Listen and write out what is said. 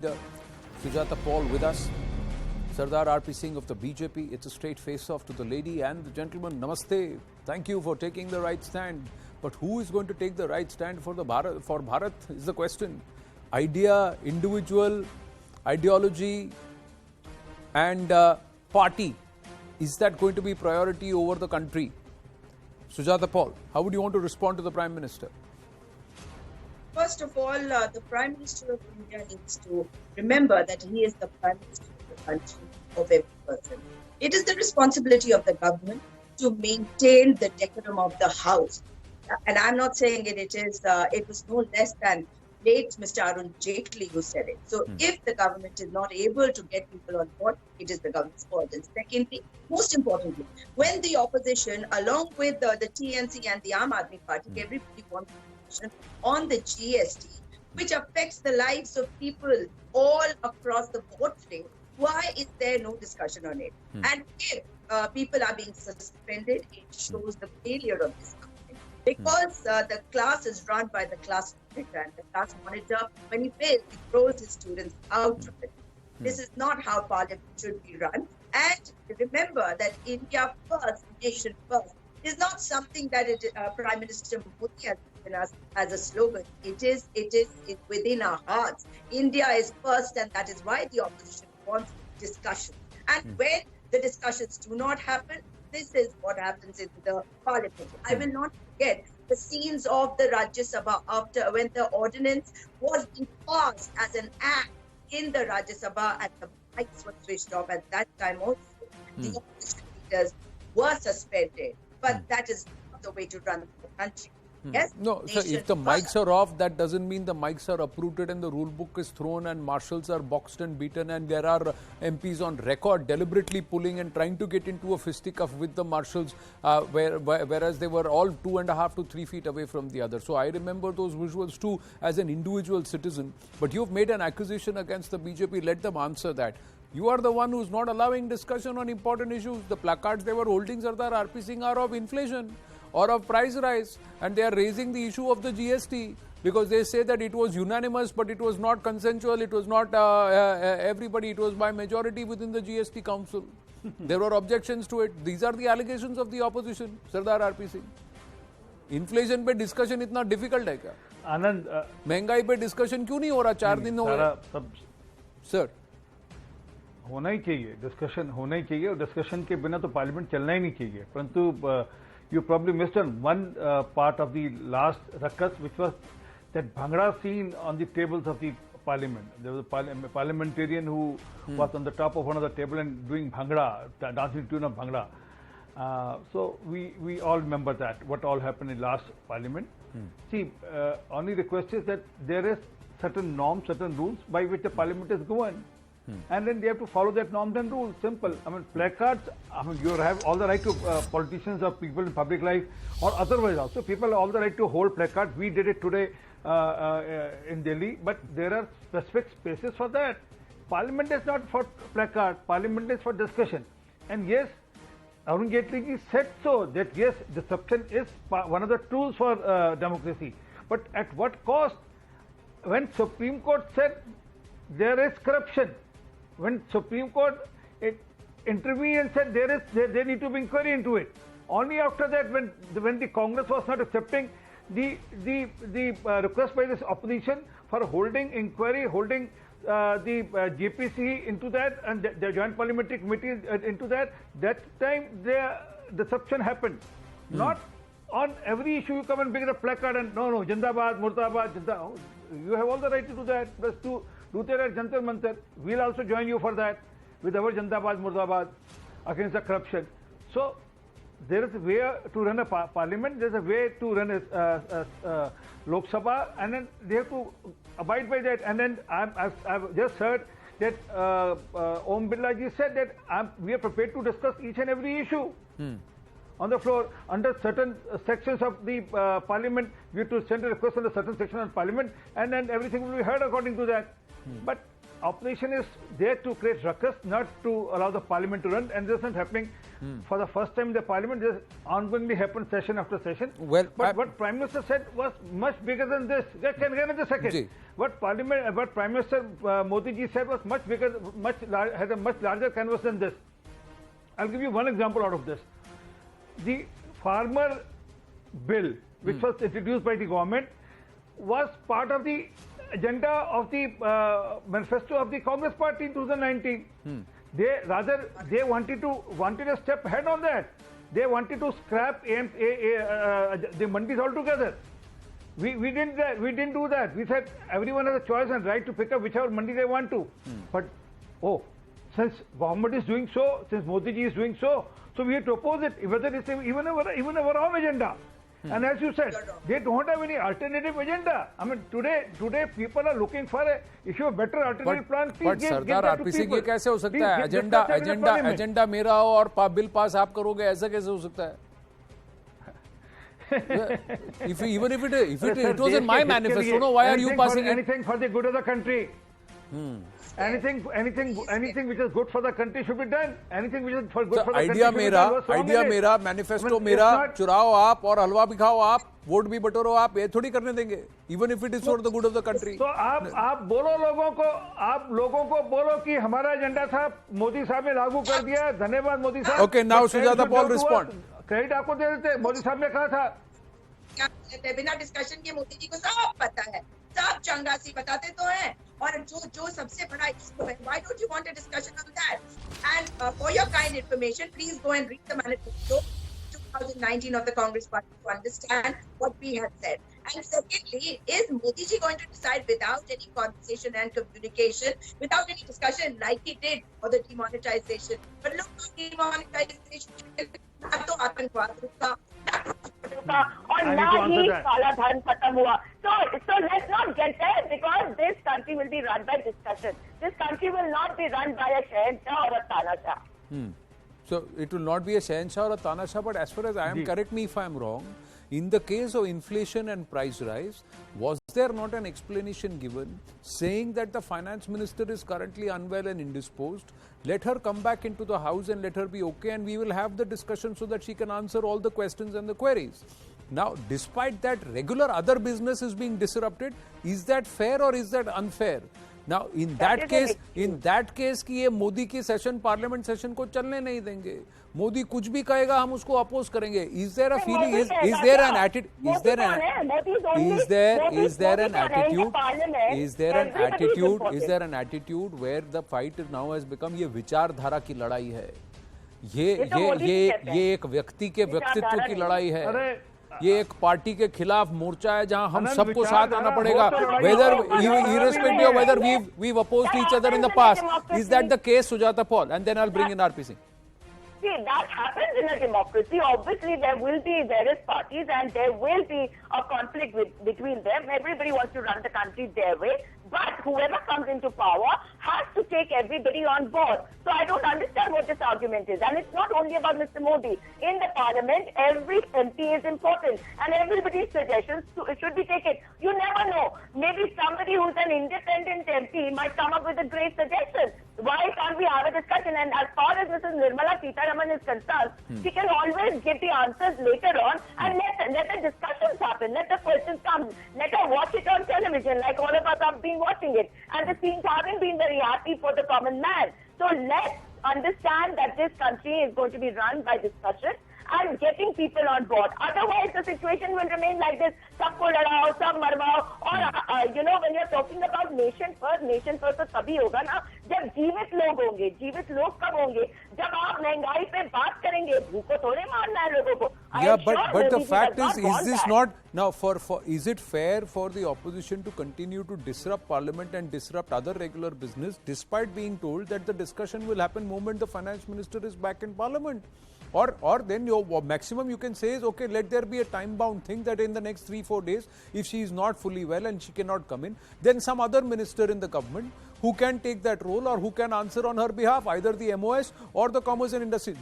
leader Sujata Paul with us. Sardar R.P. Singh of the BJP. It's a straight face-off to the lady and the gentleman. Namaste. Thank you for taking the right stand. But who is going to take the right stand for Bharat is the question. Idea, individual, ideology and party. Is that going to be priority over the country? Sujata Paul, how would you want to respond to the Prime Minister? First of all, the Prime Minister of India needs to remember that he is the Prime Minister of the country, of every person. It is the responsibility of the government to maintain the decorum of the House. And I'm not saying it was no less than late Mr. Arun Jaitley who said it. So if the government is not able to get people on board, it is the government's fault. And secondly, most importantly, when the opposition, along with the TNC and the Aam Aadmi Party, everybody wants on the GST, which affects the lives of people all across the board today, why is there no discussion on it? And if people are being suspended, it shows the failure of this government. Because the class is run by the class monitor, and the class monitor, when he fails, he throws his students out of it. This is not how parliament should be run. And remember that India first, nation first, is not something that Prime Minister Modi has given us as a slogan. It is within our hearts. India is first, and that is why the opposition wants discussion. And when the discussions do not happen, this is what happens in the parliament. I will not forget the scenes of the Rajya Sabha after when the ordinance was being passed as an act in the Rajya Sabha and the mics were switched off. At that time also, the opposition leaders were suspended. But that is not the way to run the country. Yes? No, so if the mics are off, that doesn't mean the mics are uprooted and the rule book is thrown and marshals are boxed and beaten and there are MPs on record deliberately pulling and trying to get into a fisticuff with the marshals, whereas they were all 2.5 to 3 feet away from the other. So I remember those visuals too as an individual citizen. But you've made an accusation against the BJP. Let them answer that. You are the one who's not allowing discussion on important issues. The placards they were holding, Sardar R.P. Singh, are of inflation or of price rise, and they are raising the issue of the GST because they say that it was unanimous, but it was not consensual, it was not everybody, it was by majority within the GST council. There were objections to it. These are the allegations of the opposition, Sardar R.P. Singh. Inflation पे discussion इतना difficult है क्या? आनंद, महंगाई पे discussion क्यों नहीं हो रहा? 4 दिन हो गए. Sir. होना ही चाहिए, डिस्कशन होना ही चाहिए और डिस्कशन के बिना तो पार्लियामेंट चलना ही नहीं चाहिए. परंतु you probably missed on one part of the last ruckus, which was that bhangra scene on the tables of the parliament. There was a parliamentarian who was on the top of one of the table and doing bhangra, dancing tune of bhangra. So we all remember that, what all happened in last parliament. See, only request is that there is certain norms, certain rules by which the parliament is governed. And then they have to follow that norms and rules. Simple. I mean, placards, I mean, you have all the right to, politicians or people in public life or otherwise also, people have all the right to hold placards. We did it today in Delhi, but there are specific spaces for that. Parliament is not for placard, parliament is for discussion. And yes, Arun Jaitley said so, that yes, disruption is one of the tools for democracy. But at what cost? When Supreme Court said there is corruption, when Supreme Court intervened and said there need to be inquiry into it. Only after that, when the Congress was not accepting the request by this opposition for holding inquiry, holding the JPC into that and the Joint Parliamentary Committee into that time the disruption happened. Not on every issue you come and bring a placard and no, Jindabad, Murdabad, Jindabad. You have all the right to do that. Plus to do that at Jantar Mantar. We'll also join you for that with our Jindabad, Murdabad against the corruption. So there is a way to run a parliament. There is a way to run a Lok Sabha, and then they have to abide by that. And then I've just heard that Om Birla ji said that we are prepared to discuss each and every issue. On the floor, under certain sections of the parliament, we have to send a request on a certain section of parliament, and then everything will be heard according to that. But opposition is there to create ruckus, not to allow the parliament to run, and this is not happening for the first time in the parliament. This ongoingly happens session after session. Well, but what Prime Minister said was much bigger than this. Can I just a second? Ji. What Prime Minister Modi ji said was much bigger, had a much larger canvas than this. I'll give you one example out of this. The farmer bill, which was introduced by the government, was part of the agenda of the manifesto of the Congress Party in 2019. They wanted a step ahead on that. They wanted to scrap the mandis altogether. We didn't do that. We said everyone has a choice and right to pick up whichever mandi they want to. But since government is doing so, since Modi ji is doing so we have to oppose it, whether it's even a wrong agenda. And as you said, they don't have any alternative agenda. I mean, today people are looking for if you have better alternative plan, please give that to people. ये कैसे हो सकता है? Agenda मेरा हो और bill pass आप करोगे, ऐसा कैसे हो सकता है? Even if it was in my manifesto, no, why are you passing it? Anything for the good of the country. Anything which is good for the country should be done. Anything which is for good for the country should be done. Idea मेरा, manifesto मेरा, चुराओ आप और हलवा भी खाओ आप, vote भी बटोरो आप, ये थोड़ी करने देंगे. Even if it is for the good of the country. तो आप बोलो लोगों को बोलो कि हमारा एजेंडा था, मोदी साहब ने लागू कर दिया, धन्यवाद मोदी साहब. Okay, now Sujata Paul respond. Credit आपको दे देते, मोदी साहब ने कहा था. बिना डिस्कशन के मोदी जी को सब पता है, सब चंगासी बताते तो हैं. और जो सबसे बड़ा इश्यू है, why don't you want a discussion on that? And for your kind information, please go and read the manifesto 2019 of the Congress Party to understand what we had said. And secondly, is Modi ji going to decide without any conversation and communication, without any discussion, like he did for the demonetization? But look, demonetization तो आतंकवाद रुका और ना ही काला धन खत्म हुआ. So let's not get there, because this country will be run by discussion. This country will not be run by a Shahenshah or a Tanashah. So it will not be a Shahenshah or a Tanashah, but as far as I am, correct me if I am wrong, in the case of inflation and price rise, was there not an explanation given saying that the finance minister is currently unwell and indisposed? Let her come back into the house and let her be okay, and we will have the discussion so that she can answer all the questions and the queries. Now, despite that, regular other business is being disrupted. Is that fair or is that unfair? Now, in that case कि ये मोदी की session, parliament session को चलने नहीं देंगे. मोदी कुछ भी कहेगा, हम उसको अपोज करेंगे. Is there a feeling? Is there an attitude? Is there an attitude where the fight now has become ये विचारधारा की लड़ाई है? ये एक व्यक्ति के व्यक्तित्व की लड़ाई है. ये एक पार्टी के खिलाफ मोर्चा है जहां हम सबको साथ आना पड़ेगा, whether irrespective of whether we've opposed each other in the past. Is that the case, Sujata Paul? And then I'll bring in RPC. See, that happens in a democracy. Obviously, there will be various parties and there will be a conflict between them. Everybody wants to run the country their way. But whoever comes into power has to take everybody on board. So I don't understand what this argument is. And it's not only about Mr. Modi. In the parliament, every MP is important. And everybody's suggestions should be taken. You never know. Maybe somebody who's an independent MP might come up with a great suggestion. Why can't we have a discussion? And as far as Mrs. Nirmala Sitharaman is concerned, she can always give the answers later on, and let the discussions happen. Let the questions come. Let her watch it on television, like all of us have been watching it. And the scenes haven't been very happy for the common man. So let's understand that this country is going to be run by discussion and getting people on board. Otherwise, the situation will remain like this. Sabko ladao, sab marwao. Or, when you're talking about nation first तो तभी होगा ना जब जीवित लोग होंगे. जीवित लोग कब होंगे? जब आप महंगाई पे बात करेंगे. भूखो थोड़े मारना है लोगों को. Yeah, but the fact is this not now is it fair for the opposition to continue to disrupt parliament and disrupt other regular business despite being told that the discussion will happen moment the finance minister is back in parliament? Or then your maximum you can say is, okay, let there be a time-bound thing that in the next 3-4 days, if she is not fully well and she cannot come in, then some other minister in the government who can take that role or who can answer on her behalf, either the MOS or the Commerce and Industry.